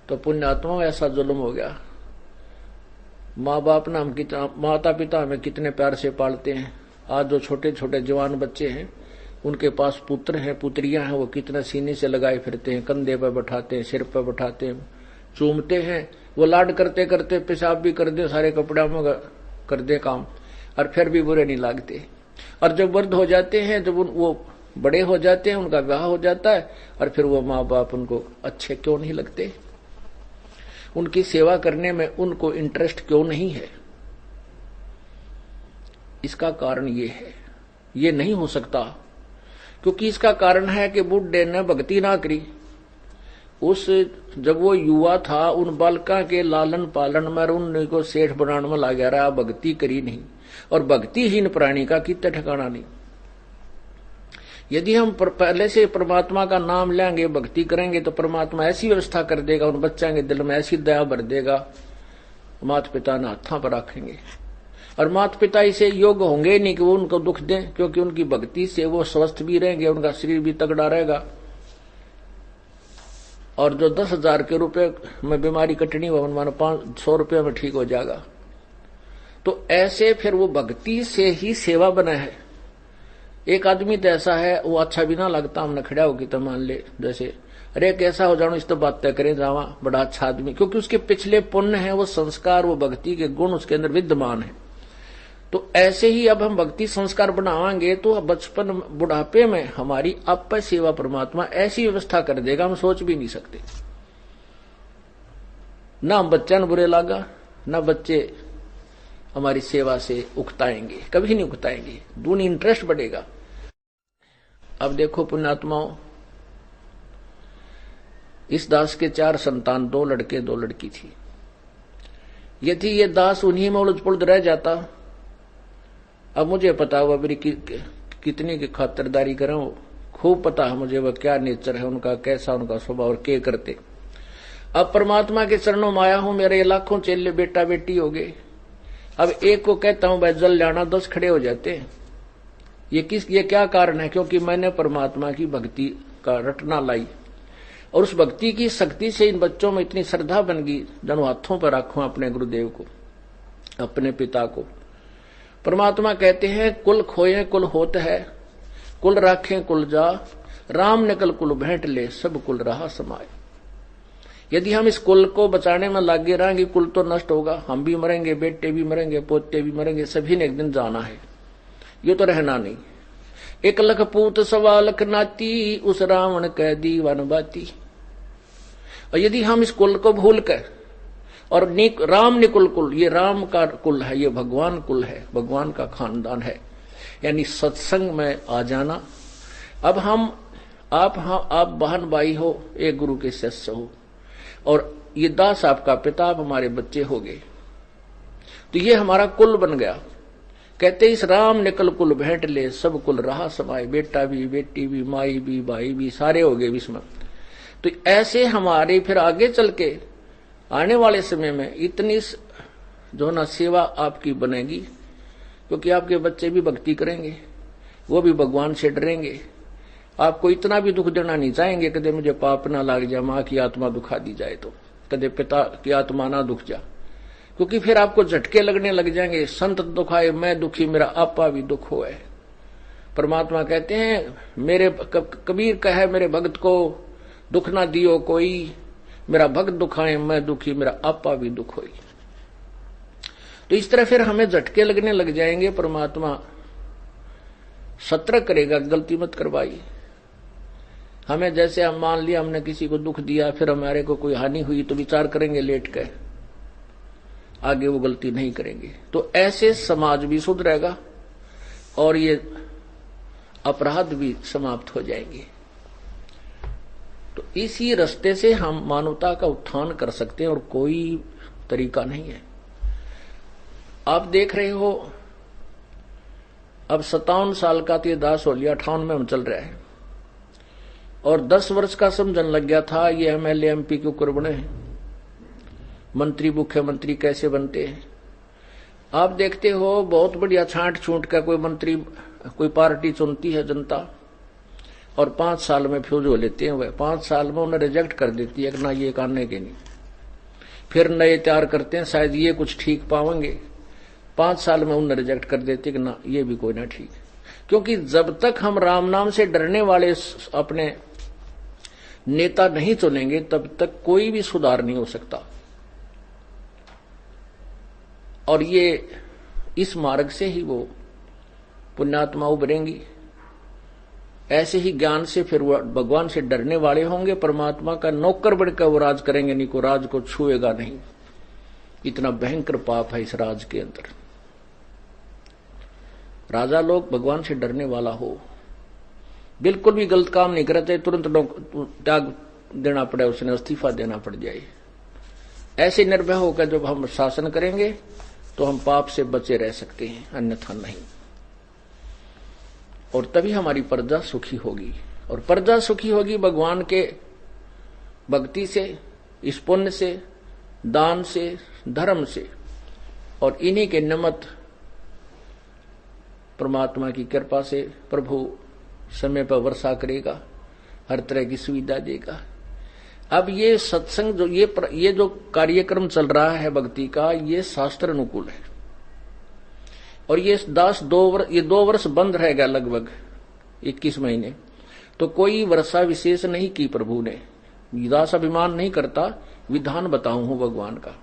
तो पुण्यात्मा ऐसा जुल्म हो गया। माँ बाप ना हम कितना, माता पिता हमें कितने प्यार से पालते हैं। आज जो छोटे छोटे जवान बच्चे हैं उनके पास पुत्र हैं पुत्रियां हैं, वो कितना सीने से लगाए फिरते हैं, कंधे पर बैठाते हैं, सिर पर बैठाते हैं, चूमते हैं। वो लाड करते करते पेशाब भी कर दे, सारे कपड़ा में कर दे काम, और फिर भी बुरे नहीं लगते। और जब वृद्ध हो जाते हैं, जब वो बड़े हो जाते हैं, उनका विवाह हो जाता है, और फिर वो माँ बाप उनको अच्छे क्यों नहीं लगते? उनकी सेवा करने में उनको इंटरेस्ट क्यों नहीं है? इसका कारण ये है। ये नहीं हो सकता क्योंकि इसका कारण है कि बुढ़े ने भक्ति ना करी। उस जब वो युवा था, उन बालका के लालन पालन में उनको सेठ बनाने में लग रहा, भक्ति करी नहीं। और भक्तिहीन प्राणी का कितना ठिकाना नहीं। यदि हम पहले से परमात्मा का नाम लेंगे, भक्ति करेंगे, तो परमात्मा ऐसी व्यवस्था कर देगा, उन बच्चों के दिल में ऐसी दया भर देगा, माता पिता ने हाथों पर रखेंगे। और माता पिता इसे योग्य होंगे नहीं कि वो उनको दुख दें, क्योंकि उनकी भक्ति से वो स्वस्थ भी रहेंगे, उनका शरीर भी तगड़ा रहेगा। और जो 10,000 के रुपए में बीमारी कटनी हो, मानो 500 रुपये में ठीक हो जाएगा। तो ऐसे फिर वो भक्ति से ही सेवा बना है। एक आदमी तो ऐसा है, वो अच्छा भी ना लगता, हमने खड़ा होगी तो मान ले जैसे अरे कैसा हो जानो, इस तो बात तय करें जावा, बड़ा अच्छा आदमी, क्योंकि उसके पिछले पुण्य है, वो संस्कार, वो भक्ति के गुण उसके अंदर विद्यमान है। तो ऐसे ही अब हम भक्ति संस्कार बनावांगे तो बचपन बुढ़ापे में हमारी आप सेवा परमात्मा ऐसी व्यवस्था कर देगा, हम सोच भी नहीं सकते। ना हम बच्चा न बुरे लागा, ना बच्चे हमारी सेवा से उकताएंगे, कभी नहीं उकताएंगे, दूनी इंटरेस्ट बढ़ेगा। अब देखो पुण्यात्माओं, इस दास के 4 संतान, 2 लड़के 2 लड़की थी। यदि ये दास उन्हीं में उलझ पुलझ रह जाता, अब मुझे पता हुआ मेरी कितनी की खातिरदारी करें, खूब पता है मुझे वह क्या नेचर है उनका, कैसा उनका स्वभाव और क्या करते। अब परमात्मा के चरणों में आया हूं, मेरे लाखों चेले बेटा बेटी हो गए। अब एक को कहता हूं भाई जल जाना, 10 खड़े हो जाते हैं। ये क्या कारण है? क्योंकि मैंने परमात्मा की भक्ति का रटना लाई, और उस भक्ति की शक्ति से इन बच्चों में इतनी श्रद्धा बन गई, जनो हाथों पर रखूं अपने गुरुदेव को, अपने पिता को। परमात्मा कहते हैं कुल खोए कुल होत है, कुल राखें कुल जा, राम निकल कुल भेंट ले, सब कुल रहा समाये। यदि हम इस कुल को बचाने में लगे रहेंगे, कुल तो नष्ट होगा, हम भी मरेंगे, बेटे भी मरेंगे, पोते भी मरेंगे, सभी ने एक दिन जाना है, ये तो रहना नहीं। 1 लख पूत 1.25 लाख नाती, उस रावण कह दी वन बाती। और यदि हम इस कुल को भूल कर, और राम निकुल कुल, ये राम का कुल है, ये भगवान कुल है, भगवान का खानदान है, यानी सत्संग में आ जाना। अब आप बहन भाई हो, एक गुरु के शिष्य हो, और ये दास आपका पिता, आप हमारे बच्चे हो गए, तो ये हमारा कुल बन गया। कहते इस राम निकल कुल भेंट ले, सब कुल रहा समाये, बेटा भी बेटी भी माई भी भाई भी सारे हो गए इसमें। तो ऐसे हमारे फिर आगे चल के आने वाले समय में इतनी जो ना सेवा आपकी बनेगी, क्योंकि आपके बच्चे भी भक्ति करेंगे, वो भी भगवान से डरेंगे, आपको इतना भी दुख देना नहीं चाहेंगे कदे मुझे पाप ना लग जाए, माँ की आत्मा दुखा दी जाए, तो कदे पिता की आत्मा ना दुख जा, क्योंकि फिर आपको झटके लगने लग जाएंगे। संत दुखाए मैं दुखी, मेरा आपा भी दुख होए। परमात्मा कहते हैं मेरे कबीर कहे मेरे भक्त को दुख ना दियो कोई, मेरा भक्त दुखाए मैं दुखी, मेरा आपा भी दुख होई। तो इस तरह फिर हमें झटके लगने लग जाएंगे। परमात्मा सतर्क करेगा, गलती मत करवाई। हमें जैसे हम मान लिया हमने किसी को दुख दिया, फिर हमारे को कोई हानि हुई तो विचार करेंगे लेट के, आगे वो गलती नहीं करेंगे। तो ऐसे समाज भी सुधरेगा और ये अपराध भी समाप्त हो जाएंगे। तो इसी रास्ते से हम मानवता का उत्थान कर सकते हैं और कोई तरीका नहीं है। आप देख रहे हो अब 57 साल का तो ये दास हो लिया, 58 में हम चल रहे हैं, और 10 वर्ष का समझन लग गया था ये एमएलए एमपी के ऊपर बने हैं, मंत्री मुख्यमंत्री कैसे बनते हैं। आप देखते हो बहुत बढ़िया छांट छूट का कोई मंत्री कोई पार्टी चुनती है जनता, और 5 साल में फ्यूज हो लेते हैं। वह 5 साल में उन्हें रिजेक्ट कर देती है कि ना ये करने के नहीं, फिर नए तैयार करते हैं, शायद ये कुछ ठीक पाएंगे, 5 साल में उन्हें रिजेक्ट कर देते कि ना ये भी कोई ना ठीक। क्योंकि जब तक हम राम नाम से डरने वाले अपने नेता नहीं चुनेंगे तब तक कोई भी सुधार नहीं हो सकता। और ये इस मार्ग से ही वो पुण्यात्मा उभरेंगी। ऐसे ही ज्ञान से फिर वो भगवान से डरने वाले होंगे, परमात्मा का नौकर बनकर वो राज करेंगे, नहीं को राज को छुएगा नहीं। इतना भयंकर पाप है इस राज के अंदर। राजा लोग भगवान से डरने वाला हो, बिल्कुल भी गलत काम नहीं करते, तुरंत त्याग देना पड़े, उसने इस्तीफा देना पड़ जाए। ऐसे निर्भय होकर जब हम शासन करेंगे तो हम पाप से बचे रह सकते हैं, अन्यथा नहीं। और तभी हमारी प्रजा सुखी होगी। और प्रजा सुखी होगी भगवान के भक्ति से, इस पुण्य से, दान से, धर्म से। और इन्हीं के निमित्त परमात्मा की कृपा से प्रभु समय पर वर्षा करेगा, हर तरह की सुविधा देगा। अब ये सत्संग जो ये जो कार्यक्रम चल रहा है भक्ति का, ये शास्त्र अनुकूल है। और ये दास 2 वर्ष बंद रहेगा, लगभग 21 महीने। तो कोई वर्षा विशेष नहीं की प्रभु ने। दास अभिमान नहीं करता, विधान बताऊं हूं भगवान का।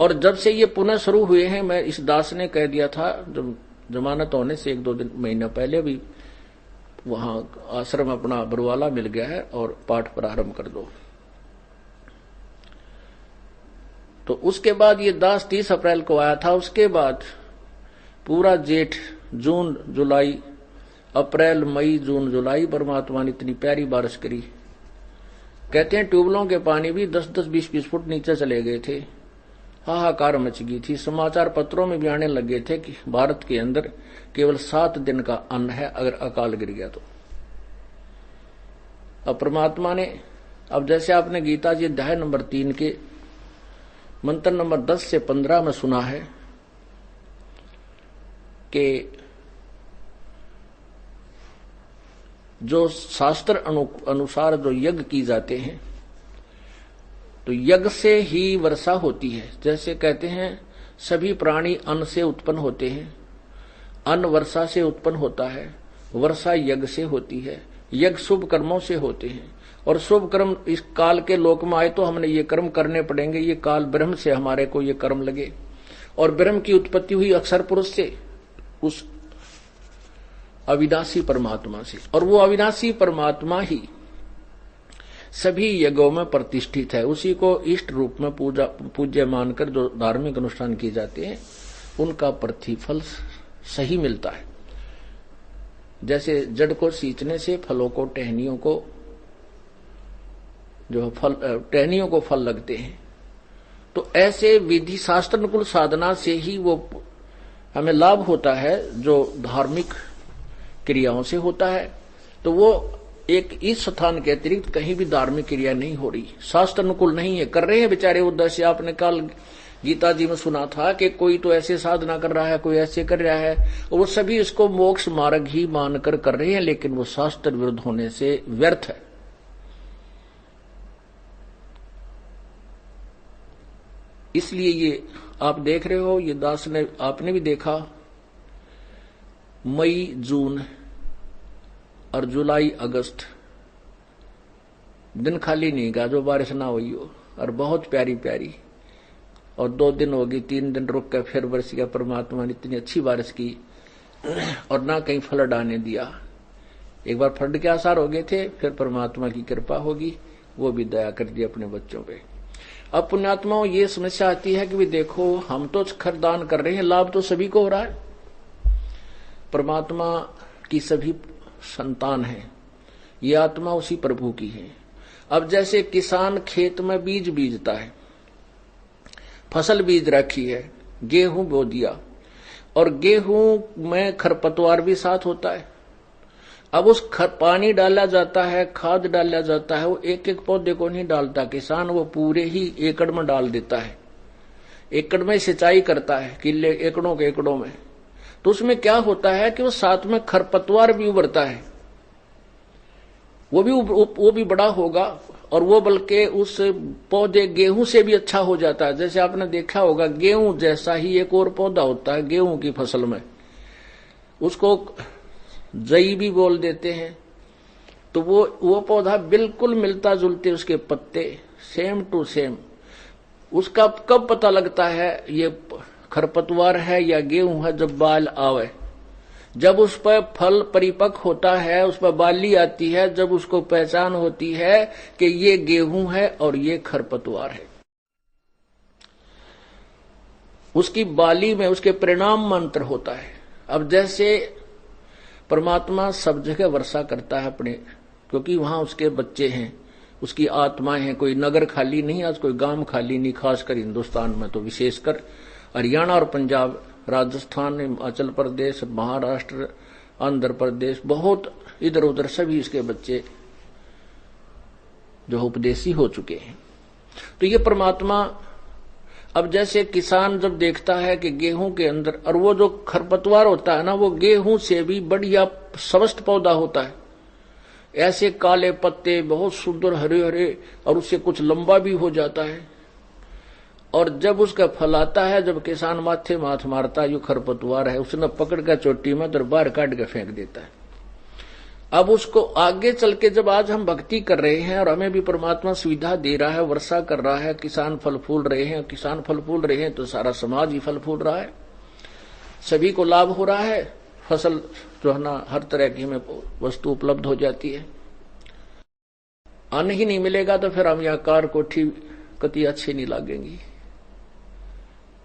और जब से ये पुनः शुरू हुए हैं, मैं इस दास ने कह दिया था जब जमानत होने से 1-2 महीने पहले भी, वहां आश्रम अपना बरवाला मिल गया है और पाठ प्रारंभ कर दो। तो उसके बाद ये दास 30 अप्रैल को आया था। उसके बाद पूरा जेठ, जून, जुलाई, अप्रैल, मई, जून, जुलाई परमात्मा ने इतनी प्यारी बारिश करी। कहते हैं ट्यूबलों के पानी भी 10-10, 20-20 फुट नीचे चले गए थे। हाहाकार मच गई थी। समाचार पत्रों में भी आने लगे थे कि भारत के अंदर केवल 7 दिन का अन्न है अगर अकाल गिर गया तो। अब परमात्मा ने, अब जैसे आपने गीता जी अध्याय नंबर 3 के मंत्र नंबर 10 से 15 में सुना है कि जो शास्त्र अनुसार जो यज्ञ की जाते हैं, तो यज्ञ से ही वर्षा होती है। जैसे कहते हैं सभी प्राणी अन्न से उत्पन्न होते हैं, अन्न वर्षा से उत्पन्न होता है, वर्षा यज्ञ से होती है, यज्ञ शुभ कर्मों से होते हैं। और शुभ कर्म इस काल के लोक में आए तो हमने ये कर्म करने पड़ेंगे। ये काल ब्रह्म से हमारे को ये कर्म लगे। और ब्रह्म की उत्पत्ति हुई अक्षर पुरुष से, उस अविनाशी परमात्मा से। और वो अविनाशी परमात्मा ही सभी यज्ञों में प्रतिष्ठित है। उसी को इष्ट रूप में पूज्य मानकर जो धार्मिक अनुष्ठान किए जाते हैं उनका प्रतिफल सही मिलता है। जैसे जड़ को सींचने से फलों को, टहनियों को जो फल, टहनियों को फल लगते हैं, तो ऐसे विधि शास्त्र अनुकूल साधना से ही वो हमें लाभ होता है जो धार्मिक क्रियाओं से होता है। तो वो एक इस स्थान के अतिरिक्त कहीं भी धार्मिक क्रिया नहीं हो रही, शास्त्र अनुकूल नहीं है। कर रहे हैं बेचारे उद्देश्य। आपने कल गीता जी में सुना था कि कोई तो ऐसे साधना कर रहा है, कोई ऐसे कर रहा है, और वो सभी इसको मोक्ष मार्ग ही मानकर कर रहे हैं, लेकिन वो शास्त्र विरुद्ध होने से व्यर्थ है। इसलिए ये आप देख रहे हो, ये दास ने, आपने भी देखा, मई, जून और जुलाई, अगस्त दिन खाली नहीं गया जो बारिश ना हुई हो, और बहुत प्यारी प्यारी। और 2 दिन हो गई, 3 दिन रुक कर फिर बरस गया। परमात्मा ने इतनी अच्छी बारिश की और ना कहीं फ्लड आने दिया। एक बार फ्लड के आसार हो गए थे, फिर परमात्मा की कृपा होगी, वो भी दया कर दी अपने बच्चों पे। अब पुण्यात्माओं ये समस्या आती है कि भी देखो, हम तो खरदान कर रहे हैं, लाभ तो सभी को हो रहा है। परमात्मा की सभी संतान है, ये आत्मा उसी प्रभु की है। अब जैसे किसान खेत में बीज बीजता है, फसल बीज रखी है, गेहूं बो दिया, और गेहूं में खरपतवार भी साथ होता है। अब उस पानी डाला जाता है, खाद डाला जाता है, वो एक एक पौधे को नहीं डालता किसान, वो पूरे ही एकड़ में डाल देता है। एकड़ में सिंचाई करता है, किले एकड़ों के एकड़ों में। तो उसमें क्या होता है कि वो साथ में खरपतवार भी उभरता है, वो भी बड़ा होगा, और वो बल्कि उस पौधे गेहूं से भी अच्छा हो जाता है। जैसे आपने देखा होगा गेहूं जैसा ही एक और पौधा होता है गेहूं की फसल में, उसको जई भी बोल देते हैं। तो वो पौधा बिल्कुल मिलता जुलते, उसके पत्ते सेम टू सेम। उसका कब पता लगता है ये खरपतवार है या गेहूं है? जब बाल आवे, जब उस पर फल परिपक्व होता है, उस पर बाली आती है, जब उसको पहचान होती है कि ये गेहूं है और ये खरपतवार है। उसकी बाली में उसके परिणाम मंत्र होता है। अब जैसे परमात्मा सब जगह वर्षा करता है अपने, क्योंकि वहां उसके बच्चे हैं, उसकी आत्माएं हैं। कोई नगर खाली नहीं, आज कोई गांव खाली नहीं, खासकर हिंदुस्तान में तो विशेषकर हरियाणा और पंजाब, राजस्थान, हिमाचल प्रदेश, महाराष्ट्र, आंध्र प्रदेश, बहुत इधर उधर सभी इसके बच्चे जो उपदेशी हो चुके हैं। तो ये परमात्मा, अब जैसे किसान जब देखता है कि गेहूं के अंदर, और वो जो खरपतवार होता है ना, वो गेहूं से भी बढ़िया स्वस्थ पौधा होता है। ऐसे काले पत्ते बहुत सुंदर हरे हरे, और उससे कुछ लंबा भी हो जाता है। और जब उसका फल आता है, जब किसान माथे माथ मारता है, यो खरपतवार है, उसने पकड़ कर चोटी में तो बाहर काट के फेंक देता है। अब उसको आगे चल के जब आज हम भक्ति कर रहे हैं और हमें भी परमात्मा सुविधा दे रहा है, वर्षा कर रहा है, किसान फल फूल रहे हैं, किसान फल फूल रहे हैं तो सारा समाज ही फल फूल रहा है, सभी को लाभ हो रहा है। फसल जो है ना, हर तरह की हमें वस्तु उपलब्ध हो जाती है। अन्न ही नहीं मिलेगा तो फिर हम यहाँ कार कोठी कति अच्छी नहीं लागेंगी,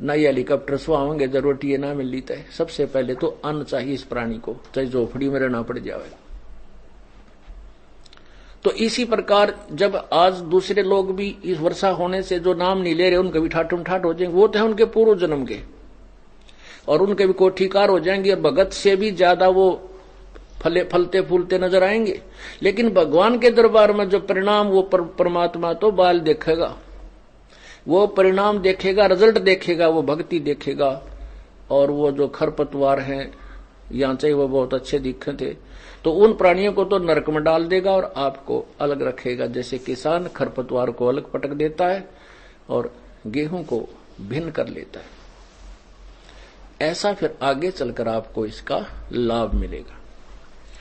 ना ये हेलीकॉप्टर सुहावेंगे, जब रोटी ये ना मिल लीता है। सबसे पहले तो अन्न चाहिए इस प्राणी को, चाहे झोपड़ी में रहना पड़ जाए। तो इसी प्रकार जब आज दूसरे लोग भी इस वर्षा होने से जो नाम नहीं ले रहे, उनके भी ठाठम ठाठ हो जाएंगे। वो तो है उनके पूर्व जन्म के, और उनके भी कोठीकार हो जाएंगे, और भगत से भी ज्यादा वो फलते फूलते नजर आएंगे। लेकिन भगवान के दरबार में जो परिणाम, वो परमात्मा तो बाल देखेगा, वो परिणाम देखेगा, रिजल्ट देखेगा, वो भक्ति देखेगा। और वो जो खरपतवार हैं, यहाँ चाहे वो बहुत अच्छे दिखे थे, तो उन प्राणियों को तो नरक में डाल देगा और आपको अलग रखेगा। जैसे किसान खरपतवार को अलग पटक देता है और गेहूं को भिन्न कर लेता है, ऐसा फिर आगे चलकर आपको इसका लाभ मिलेगा।